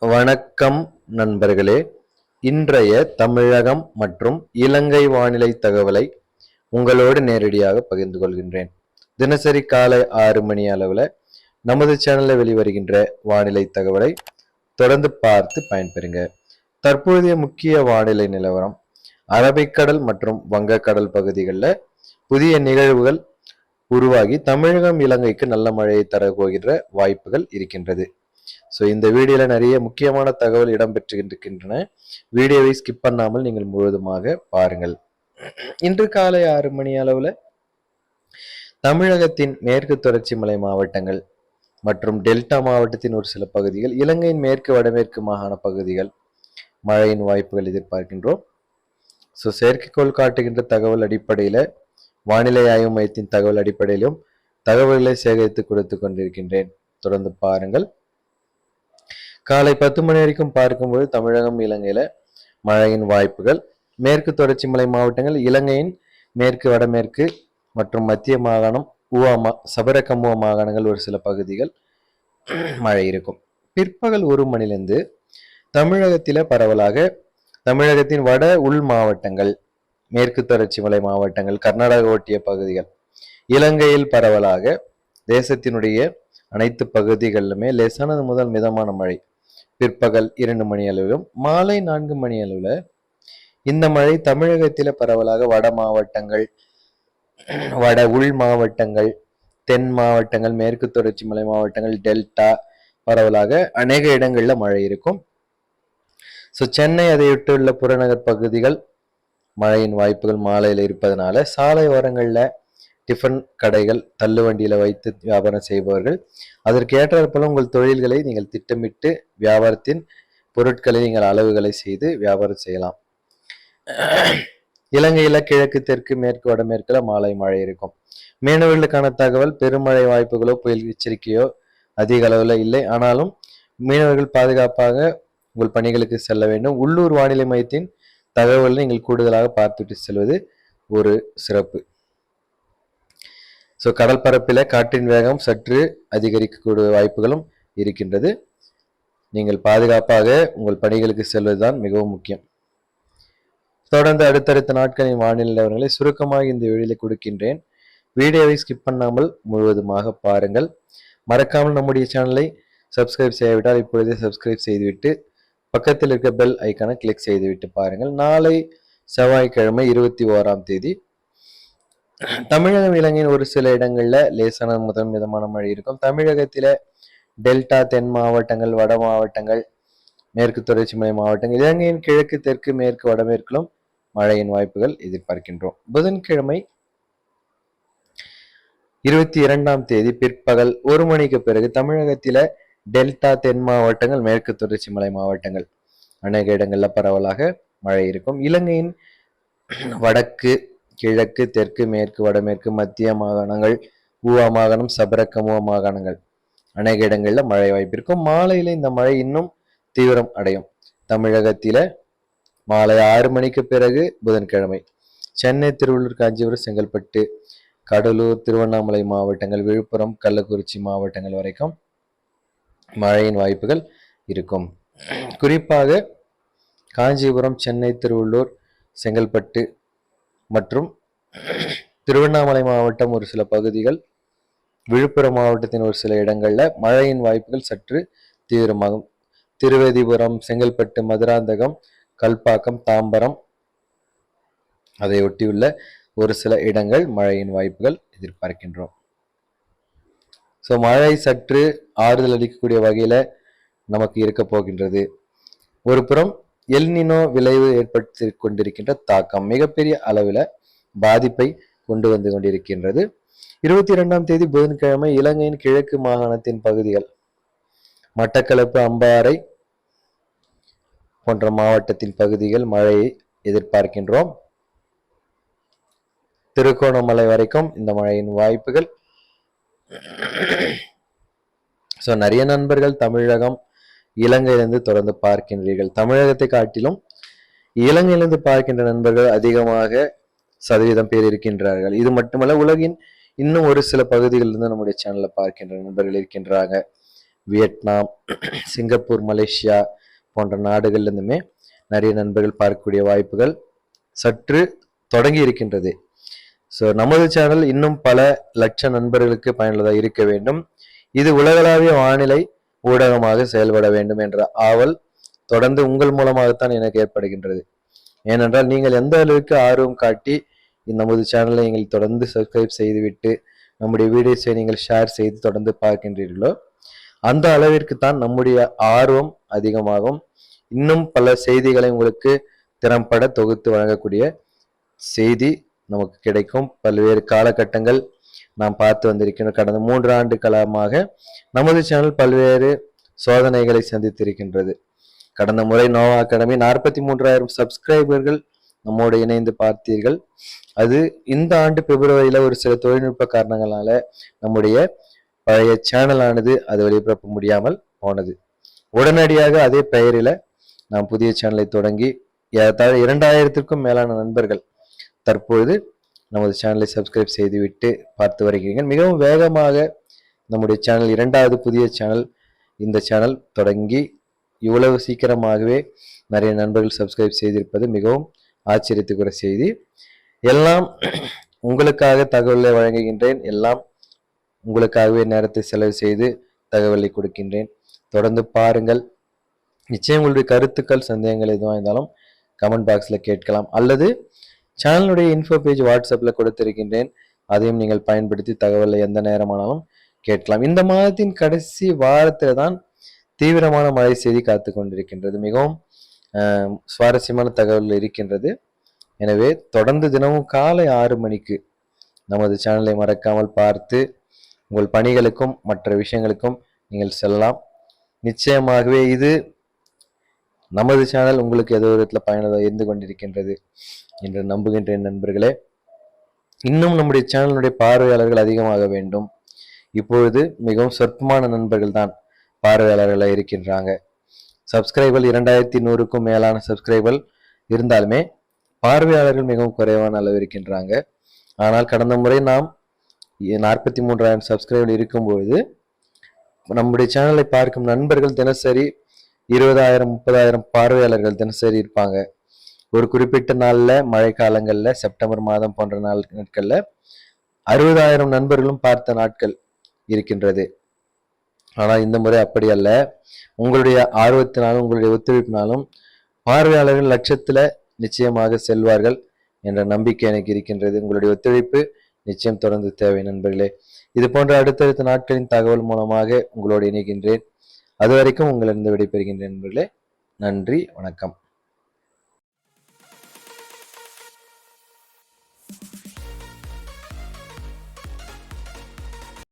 வணக்கம் நண்பர்களே. இன்றைய தமிழகம் மற்றும் இலங்கை வானிலை தகவலை உங்களோடு நேரடியாக பகிர்ந்து கொள்கின்றேன். தினசரி காலை 6 மணி அளவில் நமது சேனலில் வெளிவருகின்ற வானிலை தகவலை தொடர்ந்து பார்த்து பயன்பெறுங்க. தற்போதைய முக்கிய வானிலை நிலவரம்: அரபிக்கடல் மற்றும் வங்கக்கடல் பகுதிகளில் புதிய நிகழ்வுகள் உருவாகி தமிழகம் இலங்கைக்கு நல்ல மழையை தரப்போகின்ற வாய்ப்புகள் இருக்கின்றது. ஸோ இந்த வீடியோவில் நிறைய முக்கியமான தகவல் இடம்பெற்றிருக்கின்றன. வீடியோவை ஸ்கிப் பண்ணாமல் நீங்கள் முழுவதுமாக பாருங்கள். இன்று காலை 6 மணி அளவில் தமிழகத்தின் மேற்கு தொடர்ச்சி மலை மாவட்டங்கள் மற்றும் டெல்டா மாவட்டத்தின் ஒரு சில பகுதிகள், இலங்கையின் மேற்கு வடமேற்கு மாகாண பகுதிகள் மழையின் வாய்ப்புகள் எதிர்பார்க்கின்றோம். ஸோ செயற்கைக்கோள் காட்டுகின்ற தகவல் அடிப்படையில், வானிலை ஆய்வு மையத்தின் தகவல் அடிப்படையிலும் தகவல்களை சேகரித்து கொடுத்து கொண்டிருக்கின்றேன். தொடர்ந்து பாருங்கள். காலை 10 மணி வரைக்கும் பார்க்கும்போது தமிழகம் இலங்கையில மழையின் வாய்ப்புகள், மேற்கு தொடர்ச்சி மலை மாவட்டங்கள், இலங்கையின் மேற்கு வடமேற்கு மற்றும் மத்திய மாகாணம், சபரகமுவா மாகாணங்கள் ஒரு சில பகுதிகள் மழை இருக்கும். பிற்பகல் 1 மணிலிருந்து தமிழகத்தில பரவலாக தமிழகத்தின் வட உள் மாவட்டங்கள், மேற்கு தொடர்ச்சி மலை மாவட்டங்கள், கர்நாடக ஒட்டிய பகுதிகள், இலங்கையில் பரவலாக தேசத்தினுடைய அனைத்து பகுதிகளிலுமே லேசானது முதல் மிதமான மழை பிற்பகல் 2 மணி அளவிலும் மாலை 4 மணி அளவில் இந்த மழை தமிழகத்தில பரவலாக வட மாவட்டங்கள், வட உள் மாவட்டங்கள், தென் மாவட்டங்கள், மேற்கு தொடர்ச்சி மலை மாவட்டங்கள், டெல்டா பரவலாக அநேக இடங்கள்ல மழை இருக்கும். ஸோ சென்னை அதையொட்டுள்ள புறநகர் பகுதிகள் மழையின் வாய்ப்புகள் மாலையில் இருப்பதனால சாலை ஓரங்களில் டிஃபன் கடைகள், தள்ளு வண்டியில வைத்து வியாபாரம் செய்பவர்கள் அதற்கு ஏற்றாற்போல உங்கள் தொழில்களை நீங்கள் திட்டமிட்டு வியாபாரத்தின் பொருட்களை நீங்கள் அளவுகளை செய்து வியாபாரம் செய்யலாம். இலங்கையில கிழக்கு, தெற்கு, மேற்கு, வடமேற்குல மாலை மழை இருக்கும். மீனவர்களுக்கான தகவல்: பெருமழை வாய்ப்புகளோ புயல் எச்சரிக்கையோ அதிக அளவில் இல்லை. ஆனாலும் மீனவர்கள் பாதுகாப்பாக உங்கள் பணிகளுக்கு செல்ல வேண்டும். உள்ளூர் வானிலை மையத்தின் தகவலை நீங்கள் கூடுதலாக பார்த்துட்டு செல்வது ஒரு சிறப்பு. ஸோ கடல் பரப்பில காற்றின் வேகம் சற்று அதிகரிக்கக்கூடிய வாய்ப்புகளும் இருக்கின்றது. நீங்கள் பாதுகாப்பாக உங்கள் பணிகளுக்கு செல்வதுதான் மிகவும் முக்கியம். தொடர்ந்து அடுத்தடுத்த நாட்களின் வானிலை நிலவரங்களை சுருக்கமாக இந்த வீடியோல கொடுக்கின்றேன். வீடியோவை ஸ்கிப் பண்ணாமல் முழுவதுமாக பாருங்கள். மறக்காமல் நம்முடைய சேனலை சப்ஸ்கிரைப் செய்யவிட்டால் இப்பொழுதே சப்ஸ்கிரைப் செய்துவிட்டு பக்கத்தில் இருக்க பெல் ஐக்கானை கிளிக் செய்துவிட்டு பாருங்கள். நாளை செவ்வாய்க்கிழமை 21ஆம் தேதி தமிழகம் இலங்கையின் ஒரு சில இடங்கள்ல லேசான முதல் மிதமான மழை இருக்கும். தமிழகத்தில டெல்டா, தென் மாவட்டங்கள், வட மாவட்டங்கள், மேற்கு தொடர்ச்சி மலை மாவட்டங்கள், இலங்கையின் கிழக்கு, தெற்கு, மேற்கு, வடமேற்கிலும் மழையின் வாய்ப்புகள் எதிர்பார்க்கின்றோம். புதன்கிழமை 22ஆம் தேதி பிற்பகல் 1 மணிக்கு பிறகு தமிழகத்தில டெல்டா, தென் மாவட்டங்கள், மேற்கு தொடர்ச்சி மலை மாவட்டங்கள் அநேக இடங்கள்ல பரவலாக மழை இருக்கும். இலங்கையின் வடக்கு, கிழக்கு, தெற்கு, மேற்கு, வடமேற்கு, மத்திய மாகாணங்கள், ஊவா மாகாணம், சபரகமுவா மாகாணங்கள் அநேக இடங்கள்ல மழை வாய்ப்பு இருக்கும். மாலையில இந்த மழை இன்னும் தீவிரம் அடையும். தமிழகத்தில மாலை 6 மணிக்கு பிறகு புதன்கிழமை சென்னை, திருவள்ளூர், காஞ்சிபுரம், செங்கல்பட்டு, கடலூர், திருவண்ணாமலை மாவட்டங்கள், விழுப்புரம், கள்ளக்குறிச்சி மாவட்டங்கள் வரைக்கும் மழையின் வாய்ப்புகள் இருக்கும். குறிப்பாக காஞ்சிபுரம், சென்னை, திருவள்ளூர், செங்கல்பட்டு மற்றும் திருவண்ணாமலை மாவட்டம் ஒரு சில பகுதிகள், விழுப்புரம் மாவட்டத்தின் ஒரு சில இடங்கள்ல மழையின் வாய்ப்புகள் சற்று தீவிரமாகும். திருவேதிபுரம், செங்கல்பட்டு, மதுராந்தகம், கல்பாக்கம், தாம்பரம் அதை ஒட்டியுள்ள ஒரு சில இடங்கள் மழையின் வாய்ப்புகள் எதிர்பார்க்கின்றோம். ஸோ மழை சற்று ஆறுதல் அளிக்கக்கூடிய வகையில நமக்கு இருக்க போகின்றது. ஒரு புறம் எல்னினோ விளைவு ஏற்படுத்தி கொண்டிருக்கின்ற தாக்கம் மிகப்பெரிய அளவில் பாதிப்பை கொண்டு வந்து கொண்டிருக்கின்றது. 22ஆம் தேதி புதன்கிழமை இலங்கையின் கிழக்கு மாகாணத்தின் பகுதிகள், மட்டக்களப்பு, அம்பாறை போன்ற மாவட்டத்தின் பகுதிகள் மழையை எதிர்பார்க்கின்றோம். திருகோணமலை வரைக்கும் இந்த மழையின் வாய்ப்புகள். ஸோ நிறைய நண்பர்கள் தமிழகம், இலங்கையிலிருந்து தொடர்ந்து பார்க்கின்றீர்கள். தமிழகத்தை காட்டிலும் இலங்கையிலிருந்து பார்க்கின்ற நண்பர்கள் அதிகமாக சதவீதம் பேர் இருக்கின்றார்கள். இது மட்டுமல்ல, உலகின் இன்னும் ஒரு சில பகுதிகளிலிருந்து நம்முடைய சேனலை பார்க்கின்ற நண்பர்கள் இருக்கின்றாங்க. வியட்நாம், சிங்கப்பூர், மலேசியா போன்ற நாடுகள்லேருந்துமே நிறைய நண்பர்கள் பார்க்கக்கூடிய வாய்ப்புகள் சற்று தொடங்கி இருக்கின்றது. ஸோ நமது சேனல் இன்னும் பல லட்ச நண்பர்களுக்கு பயனுள்ளதாக இருக்க வேண்டும். இது உலகளாவிய வானிலை ஊடகமாக செயல்பட வேண்டும் என்ற ஆவல் தொடர்ந்து உங்கள் மூலமாகத்தான் எனக்கு ஏற்படுகின்றது. ஏனென்றால் நீங்கள் எந்த அளவுக்கு ஆர்வம் காட்டி நமது சேனலை நீங்கள் தொடர்ந்து சப்ஸ்கிரைப் செய்துவிட்டு நம்முடைய வீடியோஸை நீங்கள் ஷேர் செய்து தொடர்ந்து பார்க்கின்றீர்களோ அந்த அளவிற்கு தான் நம்முடைய ஆர்வம் அதிகமாகும். இன்னும் பல செய்திகளை உங்களுக்கு திறம்பட தொகுத்து வழங்கக்கூடிய செய்தி நமக்கு கிடைக்கும். பல்வேறு காலகட்டங்கள் நாம் பார்த்து வந்திருக்கின்றோம். கடந்த 3 ஆண்டு காலமாக நமது சேனல் பல்வேறு சோதனைகளை சந்தித்திருக்கின்றது. கடந்த முறை நோவா அகாடமி 43,000 சப்ஸ்கிரைபர்கள் நம்மோடு இணைந்து பார்த்தீர்கள். அது இந்த ஆண்டு பிப்ரவரியில ஒரு சில தொழில்நுட்ப காரணங்களால நம்முடைய பழைய சேனலானது அது வெளிபரப்ப முடியாமல் போனது. உடனடியாக அதே பெயரில நாம் புதிய சேனலை தொடங்கி 2000க்கும் மேலான நண்பர்கள் தற்பொழுது நமது சேனலை சப்ஸ்கிரைப் செய்துவிட்டு பார்த்து வருகிறீர்கள். மிகவும் வேகமாக நம்முடைய சேனல் 2வது புதிய சேனல் இந்த சேனல் தொடங்கி இவ்வளவு சீக்கிரமாகவே நிறைய நண்பர்கள் சப்ஸ்கிரைப் செய்திருப்பது மிகவும் ஆச்சரியத்துக்குரிய செய்தி. எல்லாம் உங்களுக்காக தகவலை வழங்குகின்றேன். எல்லாம் உங்களுக்காகவே நேரத்தை செலவு செய்து தகவலை கொடுக்கின்றேன். தொடர்ந்து பாருங்கள். நிச்சயம் உங்களுடைய கருத்துக்கள் சந்தேகங்கள் எதுவாக இருந்தாலும் கமெண்ட் பாக்ஸில் கேட்கலாம். அல்லது சேனலுடைய இன்ஃபோ பேஜ் வாட்ஸ்அப்பில் கொடுத்திருக்கின்றேன். அதையும் நீங்கள் பயன்படுத்தி தகவலை எந்த நேரமானாலும் கேட்கலாம். இந்த மாதத்தின் கடைசி வாரத்தில் தான் தீவிரமான மழை செய்தி காத்து கொண்டிருக்கின்றது. மிகவும் சுவாரஸ்யமான தகவல் இருக்கின்றது. எனவே தொடர்ந்து தினமும் காலை 6 மணிக்கு நமது சேனலை மறக்காமல் பார்த்து உங்கள் பணிகளுக்கும் மற்ற விஷயங்களுக்கும் நீங்கள் செல்லலாம். நிச்சயமாகவே இது நமது சேனல் உங்களுக்கு ஏதோ விதத்தில் பயனுள்ளதாக இருந்து கொண்டிருக்கின்றது என்று நம்புகின்றேன் நண்பர்களே. இன்னும் நம்முடைய சேனலுடைய பார்வையாளர்கள் அதிகமாக வேண்டும். இப்பொழுது மிகவும் சொற்பமான நண்பர்கள் தான் பார்வையாளர்களாக இருக்கின்றாங்க. சப்ஸ்கிரைபர் 2100க்கும் மேலான சப்ஸ்கிரைபர் இருந்தாலுமே பார்வையாளர்கள் மிகவும் குறைவான அளவு இருக்கின்றாங்க. ஆனால் கடந்த முறை நாம் 43,000 சப்ஸ்கிரைபர் இருக்கும்பொழுது நம்முடைய சேனலை பார்க்கும் நண்பர்கள் தினசரி 20,000 30,000 பார்வையாளர்கள் தினசரி இருப்பாங்க. ஒரு குறிப்பிட்ட நாள்ல மழை காலங்கள்ல செப்டம்பர் மாதம் போன்ற நாட்கள்ல 60,000 நண்பர்களும் பார்த்த நாட்கள் இருக்கின்றது. ஆனால் இந்த முறை அப்படி அல்ல. உங்களுடைய ஆர்வத்தினாலும் உங்களுடைய ஒத்துழைப்பினாலும் பார்வையாளர்கள் லட்சத்துல நிச்சயமாக செல்வார்கள் என்ற நம்பிக்கை எனக்கு இருக்கின்றது. உங்களுடைய ஒத்துழைப்பு நிச்சயம் தொடர்ந்து தேவை நண்பர்களே. இது போன்ற அடுத்தடுத்த நாட்களின் தகவல் மூலமாக உங்களோடு இணைகின்றேன். அதுவரைக்கும் உங்களிடம் விடைபெறுகின்றேன் நண்பர்களே. நன்றி, வணக்கம்.